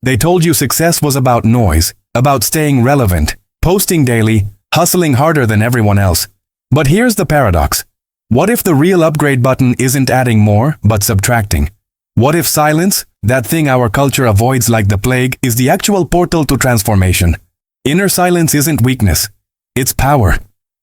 They told you success was about noise, about staying relevant, posting daily, hustling harder than everyone else. But here's the paradox. What if the real upgrade button isn't adding more, but subtracting? What if silence, that thing our culture avoids like the plague, is the actual portal to transformation? Inner silence isn't weakness. It's power.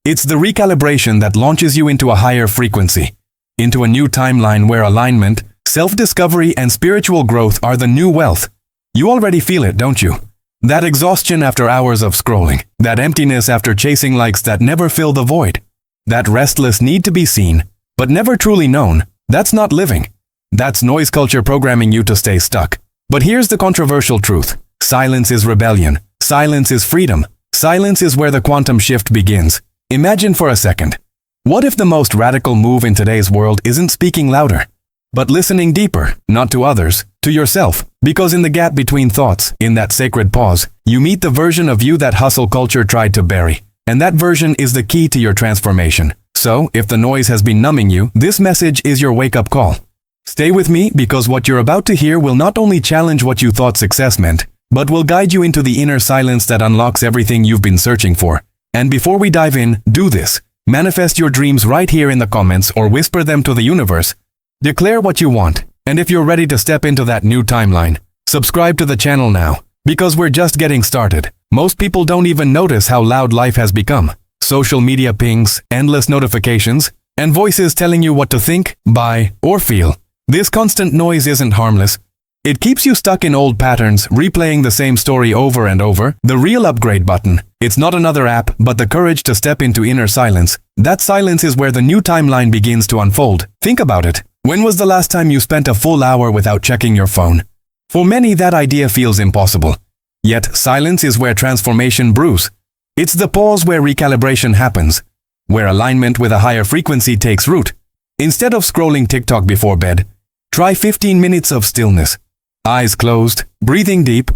It's the recalibration that launches you into a higher frequency, into a new timeline where alignment, self-discovery, and spiritual growth are the new wealth. You already feel it, don't you? That exhaustion after hours of scrolling, that emptiness after chasing likes that never fill the void, that restless need to be seen, but never truly known, that's not living. That's noise culture programming you to stay stuck. But here's the controversial truth. Silence is rebellion. Silence is freedom. Silence is where the quantum shift begins. Imagine for a second. What if the most radical move in today's world isn't speaking louder, but listening deeper, not to others, to yourself? Because in the gap between thoughts, in that sacred pause, you meet the version of you that hustle culture tried to bury. And that version is the key to your transformation. So, if the noise has been numbing you, this message is your wake-up call. Stay with me, because what you're about to hear will not only challenge what you thought success meant, but will guide you into the inner silence that unlocks everything you've been searching for. And before we dive in, do this. Manifest your dreams right here in the comments or whisper them to the universe. Declare what you want. And if you're ready to step into that new timeline, subscribe to the channel now, because we're just getting started. Most people don't even notice how loud life has become. Social media pings, endless notifications, and voices telling you what to think, buy, or feel. This constant noise isn't harmless. It keeps you stuck in old patterns, replaying the same story over and over. The real upgrade button. It's not another app, but the courage to step into inner silence. That silence is where the new timeline begins to unfold. Think about it. When was the last time you spent a full hour without checking your phone? For many, that idea feels impossible. Yet, silence is where transformation brews. It's the pause where recalibration happens, where alignment with a higher frequency takes root. Instead of scrolling TikTok before bed, try 15 minutes of stillness. Eyes closed, breathing deep.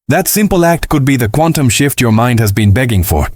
That simple act could be the quantum shift your mind has been begging for.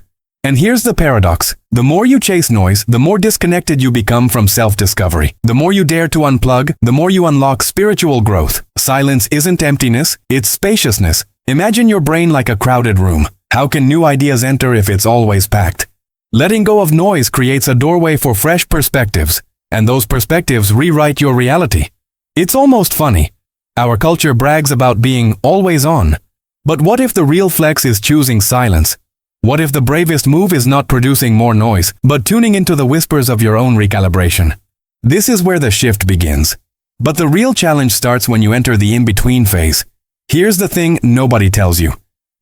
And here's the paradox. The more you chase noise, the more disconnected you become from self-discovery. The more you dare to unplug, the more you unlock spiritual growth. Silence isn't emptiness, it's spaciousness. Imagine your brain like a crowded room. How can new ideas enter if it's always packed? Letting go of noise creates a doorway for fresh perspectives, and those perspectives rewrite your reality. It's almost funny. Our culture brags about being always on. But what if the real flex is choosing silence? What if the bravest move is not producing more noise, but tuning into the whispers of your own recalibration? This is where the shift begins. But the real challenge starts when you enter the in-between phase. Here's the thing nobody tells you.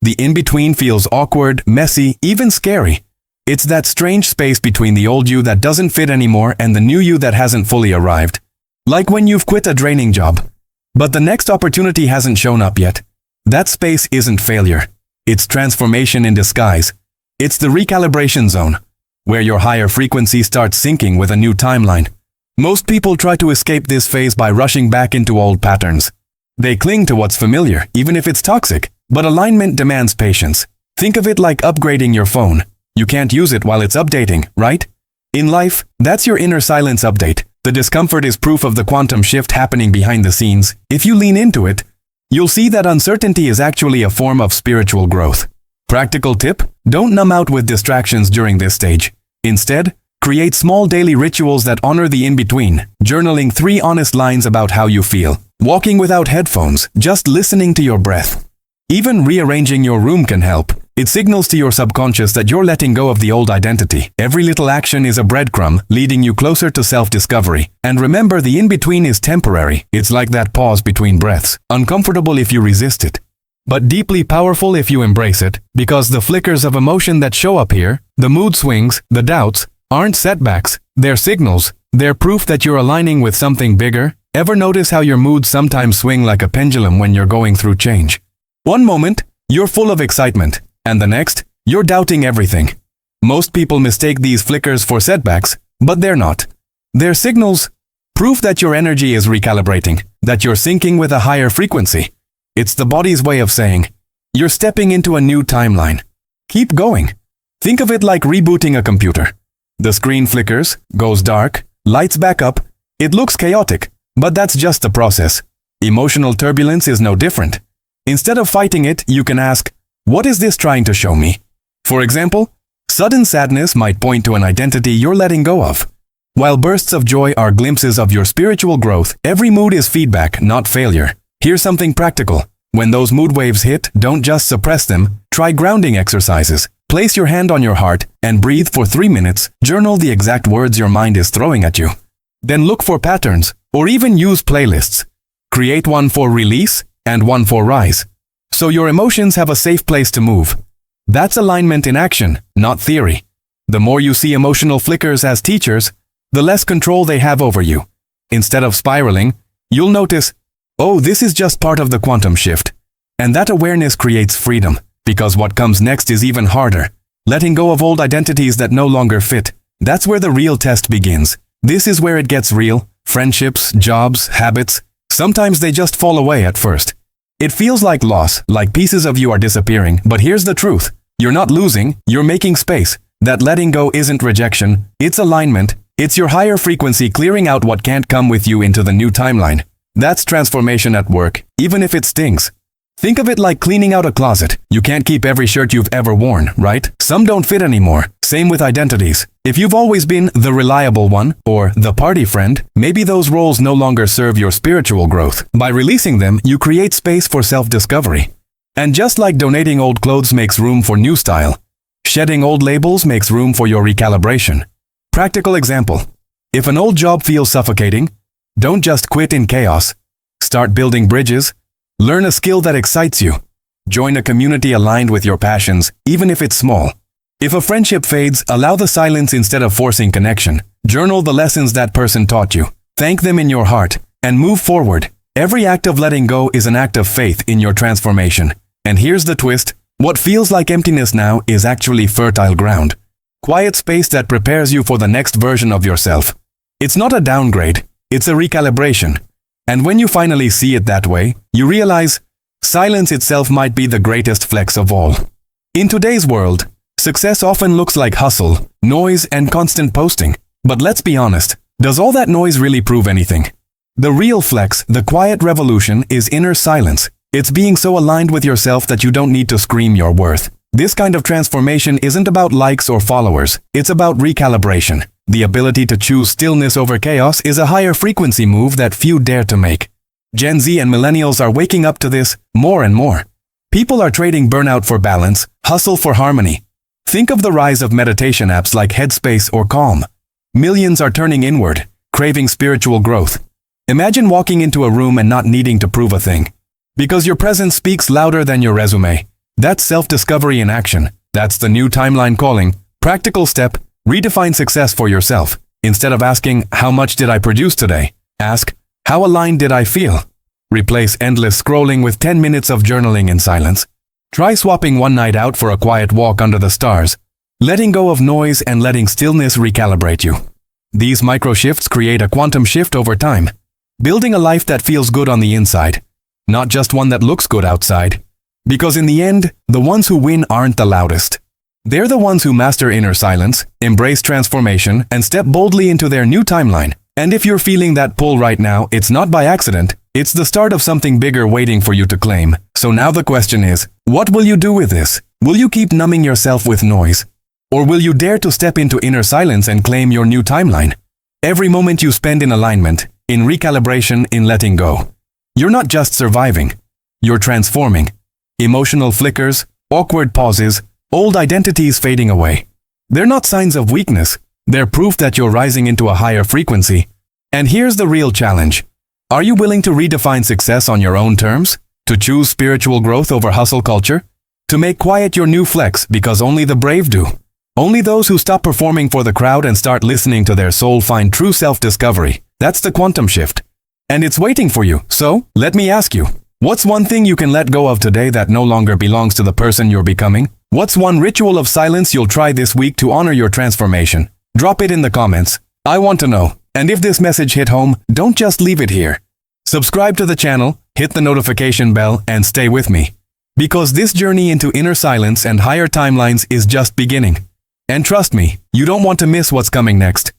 The in-between feels awkward, messy, even scary. It's that strange space between the old you that doesn't fit anymore and the new you that hasn't fully arrived. Like when you've quit a draining job, but the next opportunity hasn't shown up yet. That space isn't failure. It's transformation in disguise. It's the recalibration zone, where your higher frequency starts syncing with a new timeline. Most people try to escape this phase by rushing back into old patterns. They cling to what's familiar, even if it's toxic. But alignment demands patience. Think of it like upgrading your phone. You can't use it while it's updating, right? In life, that's your inner silence update. The discomfort is proof of the quantum shift happening behind the scenes. If you lean into it, you'll see that uncertainty is actually a form of spiritual growth. Practical tip: don't numb out with distractions during this stage. Instead, create small daily rituals that honor the in-between. Journaling 3 honest lines about how you feel. Walking without headphones, just listening to your breath. Even rearranging your room can help. It signals to your subconscious that you're letting go of the old identity. Every little action is a breadcrumb, leading you closer to self-discovery. And remember, the in-between is temporary. It's like that pause between breaths. Uncomfortable if you resist it, but deeply powerful if you embrace it. Because the flickers of emotion that show up here, the mood swings, the doubts, aren't setbacks. They're signals. They're proof that you're aligning with something bigger. Ever notice how your moods sometimes swing like a pendulum when you're going through change? One moment, you're full of excitement, and the next, you're doubting everything. Most people mistake these flickers for setbacks, but they're not. They're signals, proof that your energy is recalibrating, that you're syncing with a higher frequency. It's the body's way of saying, you're stepping into a new timeline. Keep going. Think of it like rebooting a computer. The screen flickers, goes dark, lights back up. It looks chaotic, but that's just the process. Emotional turbulence is no different. Instead of fighting it, you can ask, what is this trying to show me? For example, sudden sadness might point to an identity you're letting go of. While bursts of joy are glimpses of your spiritual growth, every mood is feedback, not failure. Here's something practical. When those mood waves hit, don't just suppress them. Try grounding exercises. Place your hand on your heart and breathe for 3 minutes. Journal the exact words your mind is throwing at you. Then look for patterns, or even use playlists. Create one for release and one for rise, so your emotions have a safe place to move. That's alignment in action, not theory. The more you see emotional flickers as teachers, the less control they have over you. Instead of spiraling, you'll notice, oh, this is just part of the quantum shift. And that awareness creates freedom, because what comes next is even harder. Letting go of old identities that no longer fit. That's where the real test begins. This is where it gets real. Friendships, jobs, habits. Sometimes they just fall away at first. It feels like loss, like pieces of you are disappearing, but here's the truth. You're not losing, you're making space. That letting go isn't rejection, it's alignment. It's your higher frequency clearing out what can't come with you into the new timeline. That's transformation at work, even if it stings. Think of it like cleaning out a closet. You can't keep every shirt you've ever worn, right? Some don't fit anymore. Same with identities. If you've always been the reliable one or the party friend, maybe those roles no longer serve your spiritual growth. By releasing them, you create space for self-discovery. And just like donating old clothes makes room for new style, shedding old labels makes room for your recalibration. Practical example. If an old job feels suffocating, don't just quit in chaos. Start building bridges. Learn a skill that excites you. Join a community aligned with your passions, even if it's small. If a friendship fades, allow the silence instead of forcing connection. Journal the lessons that person taught you. Thank them in your heart, and move forward. Every act of letting go is an act of faith in your transformation. And here's the twist. What feels like emptiness now is actually fertile ground. Quiet space that prepares you for the next version of yourself. It's not a downgrade, it's a recalibration. And when you finally see it that way, you realize silence itself might be the greatest flex of all. In today's world, success often looks like hustle, noise, and constant posting. But let's be honest, does all that noise really prove anything? The real flex, the quiet revolution, is inner silence. It's being so aligned with yourself that you don't need to scream your worth. This kind of transformation isn't about likes or followers. It's about recalibration. The ability to choose stillness over chaos is a higher frequency move that few dare to make. Gen Z and millennials are waking up to this more and more. People are trading burnout for balance, hustle for harmony. Think of the rise of meditation apps like Headspace or Calm. Millions are turning inward, craving spiritual growth. Imagine walking into a room and not needing to prove a thing. Because your presence speaks louder than your resume. That's self-discovery in action. That's the new timeline calling. Practical step. Redefine success for yourself. Instead of asking, how much did I produce today? Ask, how aligned did I feel? Replace endless scrolling with 10 minutes of journaling in silence. Try swapping one night out for a quiet walk under the stars. Letting go of noise and letting stillness recalibrate you. These micro shifts create a quantum shift over time. Building a life that feels good on the inside, not just one that looks good outside. Because in the end, the ones who win aren't the loudest. They're the ones who master inner silence, embrace transformation, and step boldly into their new timeline. And if you're feeling that pull right now, it's not by accident. It's the start of something bigger waiting for you to claim. So now the question is, what will you do with this? Will you keep numbing yourself with noise? Or will you dare to step into inner silence and claim your new timeline? Every moment you spend in alignment, in recalibration, in letting go, you're not just surviving. You're transforming. Emotional flickers, awkward pauses, old identities fading away. They're not signs of weakness. They're proof that you're rising into a higher frequency. And here's the real challenge. Are you willing to redefine success on your own terms? To choose spiritual growth over hustle culture? To make quiet your new flex because only the brave do? Only those who stop performing for the crowd and start listening to their soul find true self-discovery. That's the quantum shift. And it's waiting for you. So, let me ask you, what's one thing you can let go of today that no longer belongs to the person you're becoming? What's one ritual of silence you'll try this week to honor your transformation? Drop it in the comments. I want to know. And if this message hit home, don't just leave it here. Subscribe to the channel, hit the notification bell, and stay with me. Because this journey into inner silence and higher timelines is just beginning. And trust me, you don't want to miss what's coming next.